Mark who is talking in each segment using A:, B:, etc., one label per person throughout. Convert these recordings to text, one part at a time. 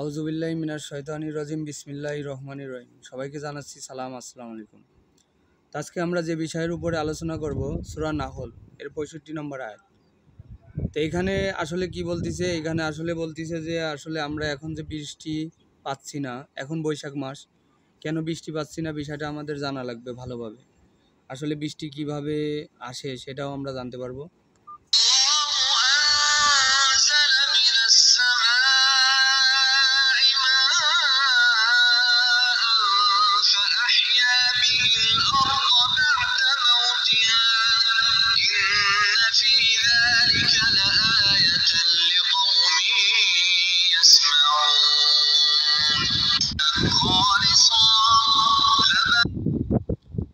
A: আউযুবিল্লাহি মিনাশ শাইতানির রাজিম বিসমিল্লাহির রহমানির রহিম। সবাইকে জানাচ্ছি সালাম, আসসালামু আলাইকুম। আজকে আমরা যে বিষয়ের উপরে আলোচনা করব সূরা নাহল এর 65 নম্বর আয়াত। তো এখানে আসলে কি বলতিছে, এখানে আসলে বলতিছে যে আসলে আমরা এখন যে বৃষ্টি পাচ্ছি না, এখন বৈশাখ মাস, কেন বৃষ্টি পাচ্ছি না বিষয়টা আমাদের জানা লাগবে ভালোভাবে। আসলে বৃষ্টি কিভাবে আসে সেটাও আমরা জানতে পারবো।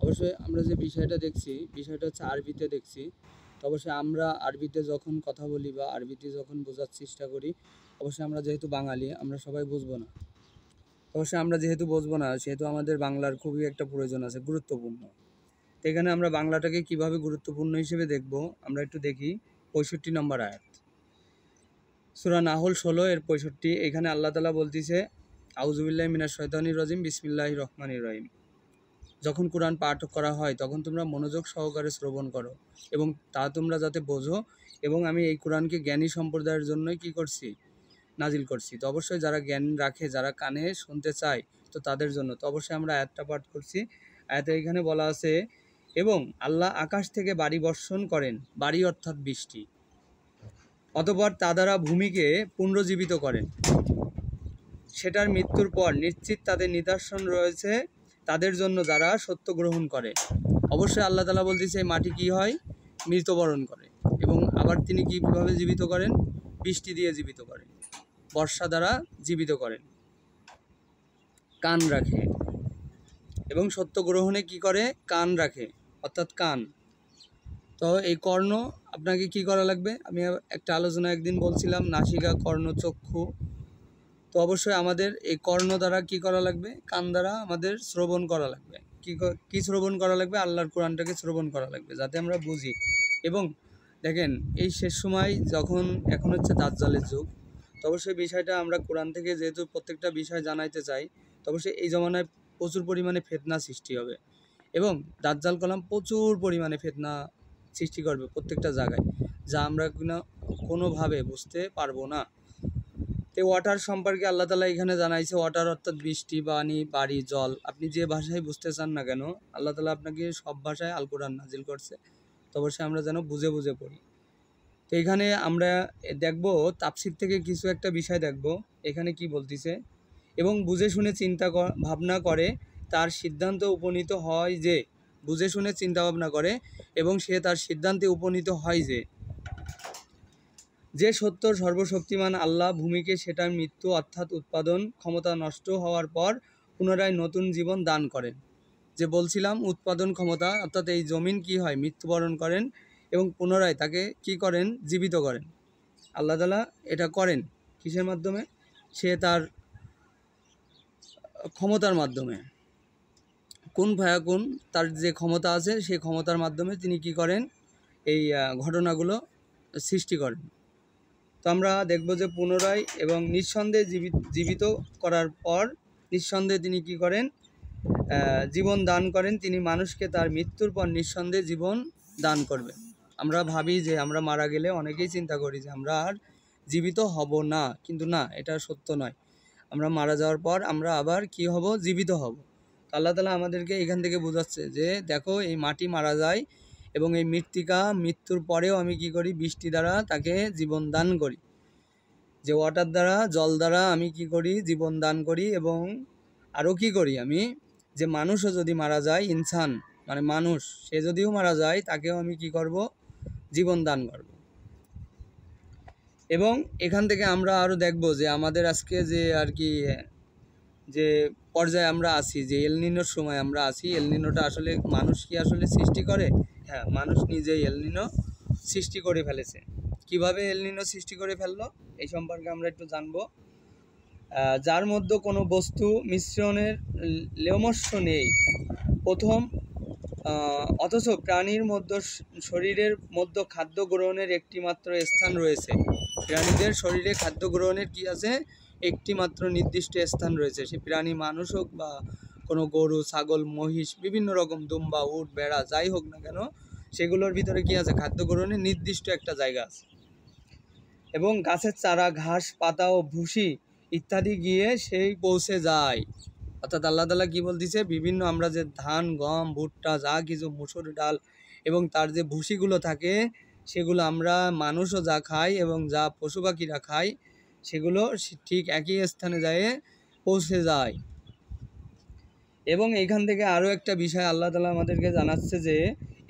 A: অবশ্যই আমরা যে বিষয়টা দেখছি, বিষয়টা হচ্ছে আরবিতে দেখছি। তো অবশ্যই আমরা আরবিতে যখন কথা বলি বা আরবিতে যখন বোঝার চেষ্টা করি, অবশ্যই আমরা যেহেতু বাঙালি আমরা সবাই বুঝবো না। অবশ্যই আমরা যেহেতু বুঝবো না সেহেতু আমাদের বাংলার খুবই একটা প্রয়োজন আছে, গুরুত্বপূর্ণ। তো এখানে আমরা বাংলাটাকে কিভাবে গুরুত্বপূর্ণ হিসেবে দেখব আমরা একটু দেখি। 65 নম্বর আয়াত, সূরা নাহল 16 এর 65। এখানে আল্লাহ তাআলা বলতিছে, আউযুবিল্লাহি মিনাশ শাইতানির রাজিম বিসমিল্লাহির রহমানির রহিম। যখন কোরআন পাঠ করা হয় তখন তোমরা মনোযোগ সহকারে শ্রবণ করো এবং তা তোমরা যাতে বোঝো, এবং আমি এই কোরআনকে জ্ঞানী সম্প্রদায়ের জন্যই কি করছি, নাজিল করছি। তো অবশ্যই যারা জ্ঞান রাখে, যারা কানে শুনতে চায়, তো তাদের জন্য। তো অবশ্যই আমরা আয়াতটা পাঠ করছি। আয়াতে এখানে বলা আছে, এবং আল্লাহ আকাশ থেকে বাড়ি বর্ষণ করেন, বাড়ি অর্থাৎ বৃষ্টি, অতঃপর তা দ্বারা ভূমিকে পুনরুজ্জীবিত করেন। সেটার মৃত্যুর পর নিশ্চিত তাদের নিদর্শন রয়েছে তাদের জন্য যারা সত্য গ্রহণ করে। অবশ্যই আল্লাহ তাআলা বলতেছে এই মাটি কি হয়, মৃত্যুবরণ করে, এবং আবার তিনি কীভাবে জীবিত করেন, বৃষ্টি দিয়ে জীবিত করেন, বর্ষা দ্বারা জীবিত করেন, কান রাখে, এবং সত্য গ্রহণে কি করে, কান রাখে, অর্থাৎ কান। তো এই কর্ণ আপনাকে কি করা লাগবে, আমি একটা আলোচনা একদিন বলছিলাম, নাসিকা, কর্ণ, চক্ষু। তো অবশ্যই আমাদের এই কর্ণ দ্বারা কি করা লাগবে, কান দ্বারা আমাদের শ্রবণ করা লাগবে। কি শ্রবণ করা লাগবে, আল্লাহর কোরআনটাকে শ্রবণ করা লাগবে যাতে আমরা বুঝি। এবং দেখেন এই শেষ সময় যখন এখন হচ্ছে দাজ্জালের যুগ, তো অবশ্যই বিষয়টা আমরা কোরআন থেকে যেহেতু প্রত্যেকটা বিষয় জানাইতে চাই, তো অবশ্যই এই জমানায় প্রচুর পরিমাণে ফিতনা সৃষ্টি হবে, এবং দাজ্জাল কালাম প্রচুর পরিমাণে ফিতনা সৃষ্টি করবে প্রত্যেকটা জায়গায়, যা আমরা কোনোভাবে বুঝতে পারবো না। তো ওয়াটার সম্পর্কে আল্লাহ তাআলা এখানে জানাইছে, ওয়াটার অর্থাৎ বৃষ্টি, পানি, বাড়ি, জল। আপনি যে ভাষায় বুঝতে চান না কেন, আল্লাহ তাআলা আপনাকে সব ভাষায় আল কোরআন নাজিল করছে। তো অবশ্যই আমরা যেন বুঝে বুঝে পড়ি। তো এখানে আমরা দেখব তাফসীর থেকে কিছু একটা বিষয় দেখব। এখানে কি বলতিছে, এবং বুঝে শুনে চিন্তা ভাবনা করে তার সিদ্ধান্তে উপনীত হয় যে, বুঝে শুনে চিন্তা ভাবনা করে এবং সে তার সিদ্ধান্তে উপনীত হয় যে সত্য সর্বশক্তিমান আল্লাহ ভূমিকে সেটার মৃত্যু অর্থাৎ উৎপাদন ক্ষমতা নষ্ট হওয়ার পর পুনরায় নতুন জীবন দান করেন। যে বলছিলাম উৎপাদন ক্ষমতা অর্থাৎ এই জমিন কি হয়, মৃত্যুবরণ করেন এবং পুনরায় তাকে কি করেন, জীবিত করেন। আল্লাহ তাআলা এটা করেন কিসের মাধ্যমে, সে তার ক্ষমতার মাধ্যমে, কোন ফায়াকুন, তার যে ক্ষমতা আছে সেই ক্ষমতার মাধ্যমে তিনি কি করেন, এই ঘটনাগুলো সৃষ্টি করেন। তো আমরা দেখব যে পুনরায় এবং নিঃসন্দেহে জীবিত করার পর নিঃসন্দেহে তিনি কি করেন, জীবন দান করেন। তিনি মানুষকে তার মৃত্যুর পর নিঃসন্দেহে জীবন দান করবেন। আমরা ভাবি যে আমরা মারা গেলে, অনেকেই চিন্তা করি যে আমরা আর জীবিত হব না, কিন্তু না, এটা সত্য নয়। আমরা মারা যাওয়ার পর আমরা আবার কি হব, জীবিত হব। তো আল্লাহ তাআলা আমাদেরকে এখান থেকে বোঝাচ্ছে যে দেখো এই মাটি মারা যায় এবং এই মৃত্তিকা মৃত্যুর পরেও আমি কি করি, বৃষ্টি দ্বারা তাকে জীবন দান করি, যে ওয়াটার দ্বারা, জল দ্বারা আমি কি করি, জীবন দান করি। এবং আরও কি করি আমি, যে মানুষও যদি মারা যায়, ইনসান মানে মানুষ, সে যদিও মারা যায় তাকেও আমি কি করব, জীবন দান করব। এবং এখান থেকে আমরা আরও দেখব যে আমাদের আজকে যে আর কি যে পর্যায়ে আমরা আছি, যে এলনিনোর সময় আমরা আছি, এলনিনোটা আসলে মানুষ কি আসলে সৃষ্টি করে? হ্যাঁ, মানুষ নিজেই এলনিনো সৃষ্টি করে ফেলেছে। কিভাবে এলনিনো সৃষ্টি করে ফেললো এই সম্পর্কে আমরা একটু জানব। যার মধ্যে কোনো বস্তু মিশ্রণের লেমস্য নেই প্রথম, অথচ প্রাণীর মধ্যে শরীরের মধ্যে খাদ্য গ্রহণের একটি মাত্র স্থান রয়েছে। প্রাণীদের শরীরে খাদ্য গ্রহণের কি আছে, একটি মাত্র নির্দিষ্ট স্থান রয়েছে, সে প্রাণী মানুষ হোক বা কোনো গরু, ছাগল, মহিষ, বিভিন্ন রকম দুম্বা, উট, ভেড়া যাই হোক না কেন, সেগুলোর ভিতরে কি আছে, খাদ্য গ্রহণের নির্দিষ্ট একটা জায়গা আছে। এবং গাছের চারা, ঘাস, পাতা ও ভুসি ইত্যাদি গিয়ে সেই পৌঁছে যায়। অর্থাৎ আল্লাহ তাআলা কি বলতেছে, বিভিন্ন আমরা যে ধান, গম, ভুট্টা, যা কিছু মুসুর ডাল এবং তার যে ভুসিগুলো থাকে, সেগুলো আমরা মানুষও যা খাই এবং যা পশু পাখিরা খায়, সেগুলো ঠিক একই স্থানে যায় পৌঁছে যায়। এবং এইখান থেকে আরও একটা বিষয় আল্লাহ তাআলা আমাদেরকে জানাচ্ছে যে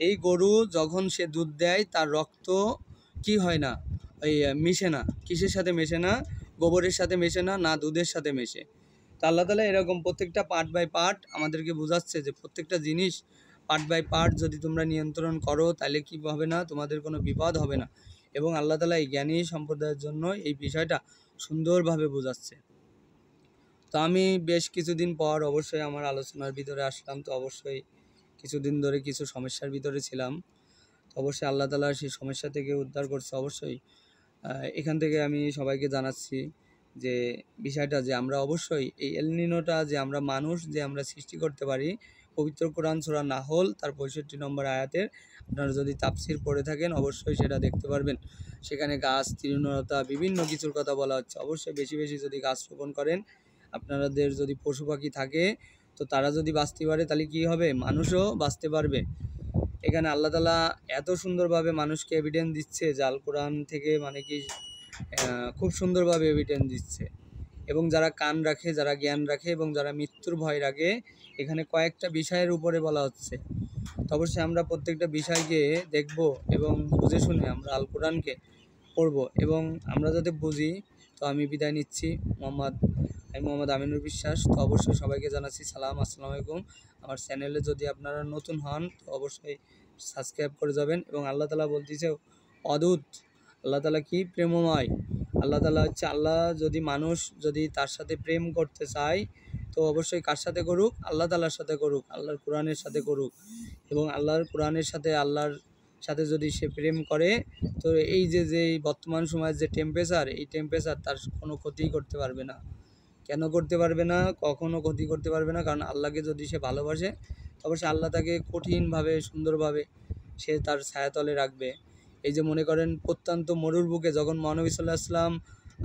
A: এই গরু যখন সে দুধ দেয়, তার রক্ত কি হয় না, ওই মিশে না। কিসের সাথে মেশে না? গোবরের সাথে মেশে না, না দুধের সাথে মেশে। তো আল্লাহ তাআলা এরকম প্রত্যেকটা পার্ট বাই পার্ট আমাদেরকে বোঝাচ্ছে যে প্রত্যেকটা জিনিস পার্ট বাই পার্ট যদি তোমরা নিয়ন্ত্রণ করো, তাহলে কি হবে না, তোমাদের কোনো বিপদ হবে না। এবং আল্লাহ তাআলা এই জ্ঞানী সম্প্রদায়ের জন্য এই বিষয়টা সুন্দরভাবে বোঝাচ্ছে। তো আমি বেশ কিছুদিন পর অবশ্যই আমার আলোচনার ভিতরে আসলাম। তো অবশ্যই কিছুদিন ধরে কিছু সমস্যার ভিতরে ছিলাম। তো অবশ্যই আল্লাহ তাআলা সেই সমস্যা থেকে উদ্ধার করছে। অবশ্যই এখান থেকে আমি সবাইকে জানাচ্ছি যে বিষয়টা যে আমরা অবশ্যই এই এল নিনোটা যে আমরা মানুষ যে আমরা সৃষ্টি করতে পারি, পবিত্র কোরআন সূরা নাহল তার 65 নম্বর আয়াতের আপনারা যদি তাফসির পড়ে থাকেন অবশ্যই সেটা দেখতে পারবেন। সেখানে গাছ, তৃণলতা, বিভিন্ন কিছুর কথা বলা হচ্ছে। অবশ্যই বেশি বেশি যদি গাছ রোপণ করেন, আপনাদের যদি পশু পাখি থাকে, তো তারা যদি বাঁচতে পারে, তাহলে কি হবে, মানুষও বাঁচতে পারবে। এখানে আল্লাহ তাআলা এত সুন্দরভাবে মানুষকে এভিডেন্স দিচ্ছে যে আল কোরআন থেকে, মানে কি খুব সুন্দরভাবে এভিডেন্স দিচ্ছে। এবং যারা কান রাখে, যারা জ্ঞান রাখে এবং যারা মৃত্যুর ভয় রাখে, এখানে কয়েকটা বিষয়ের উপরে বলা হচ্ছে। তো অবশ্যই আমরা প্রত্যেকটা বিষয়কে দেখব এবং বুঝে শুনে আমরা আল কোরআনকে পড়ব এবং আমরা যাতে বুঝি। তো আমি বিদায় নিচ্ছি। আমি মোহাম্মদ আমিনুর বিশ্বাস। তো অবশ্যই সবাইকে জানাচ্ছি সালাম, আসসালামু আলাইকুম। আমার চ্যানেলে যদি আপনারা নতুন হন তো অবশ্যই সাবস্ক্রাইব করে যাবেন। এবং আল্লাহ তাআলা বলতেছে অদ্ভুত, আল্লাহ তাআলা কি প্রেমময়। আল্লাহ তাআলা হচ্ছে আল্লাহ। যদি মানুষ যদি তার সাথে প্রেম করতে চায়, তো অবশ্যই কার সাথে করুক, আল্লাহ তাআলার সাথে করুক, আল্লাহর কোরআনের সাথে করুক। এবং আল্লাহর কোরআনের সাথে, আল্লাহর সাথে যদি সে প্রেম করে, তো এই যে বর্তমান সময়ের যে টেম্পারেচার, এই টেম্পারেচার তার কোনো ক্ষতিই করতে পারবে না। কেন করতে পারবে না? কখনো ক্ষতি করতে পারবে না। কারণ আল্লাহকে যদি সে ভালোবাসে, তবে সে আল্লাহ তাকে কঠিনভাবে, সুন্দরভাবে সে তার ছায়াতলে রাখবে। এই যে মনে করেন প্রত্যন্ত মরুর বুকে যখন মহানবী সাল্লাল্লাহু আলাইহি ওয়াসাল্লাম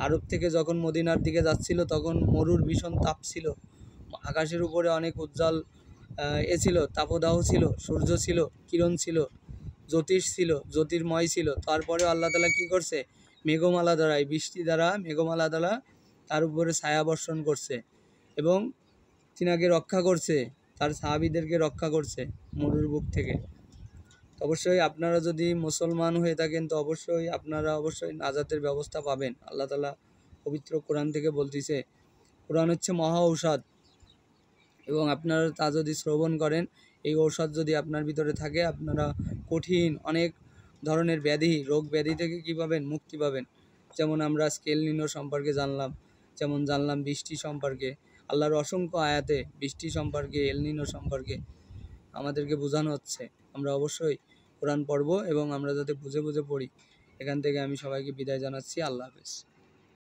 A: আরব থেকে যখন মদিনার দিকে যাচ্ছিল, তখন মরুর ভীষণ তাপ ছিল। আকাশের উপরে অনেক উজ্জ্বল ছিল, তাপদাহ ছিল, সূর্য ছিল, কিরণ ছিল, জ্যোতিষ ছিল, জ্যোতির্ময় ছিল। তারপরেও আল্লাহ তাআলা কী করছে, মেঘমালা দ্বারা, বৃষ্টি দ্বারা, মেঘমালা দ্বারা তার উপরে ছায়া বর্ষণ করছে এবং তিনাকে রক্ষা করছে, তার সাহাবীদেরকে রক্ষা করছে মরুর বুক থেকে। তো অবশ্যই আপনারা যদি মুসলমান হয়ে থাকেন, তো অবশ্যই আপনারা অবশ্যই নাজাতের ব্যবস্থা পাবেন। আল্লাহ তাআলা পবিত্র কোরআন থেকে বলতেছে, কোরআন হচ্ছে মহা ঔষধ। এবং আপনারা তা যদি শ্রবণ করেন, এই ঔষধ যদি আপনার ভিতরে থাকে, আপনারা কঠিন অনেক ধরনের ব্যাধি, রোগ ব্যাধি থেকে কী পাবেন, মুক্তি পাবেন। যেমন আমরা এল নিনো সম্পর্কে জানলাম, যেমন জানলাম বৃষ্টি সম্পর্কে, আল্লাহর অসংখ্য আয়াতে বৃষ্টি সম্পর্কে, এল নিনো সম্পর্কে আমাদেরকে বোঝানো হচ্ছে। আমরা অবশ্যই কোরআন পড়ব এবং আমরা যাতে বুঝে বুঝে পড়ি। এখান থেকে আমি সবাইকে বিদায় জানাচ্ছি। আল্লাহ হাফেজ।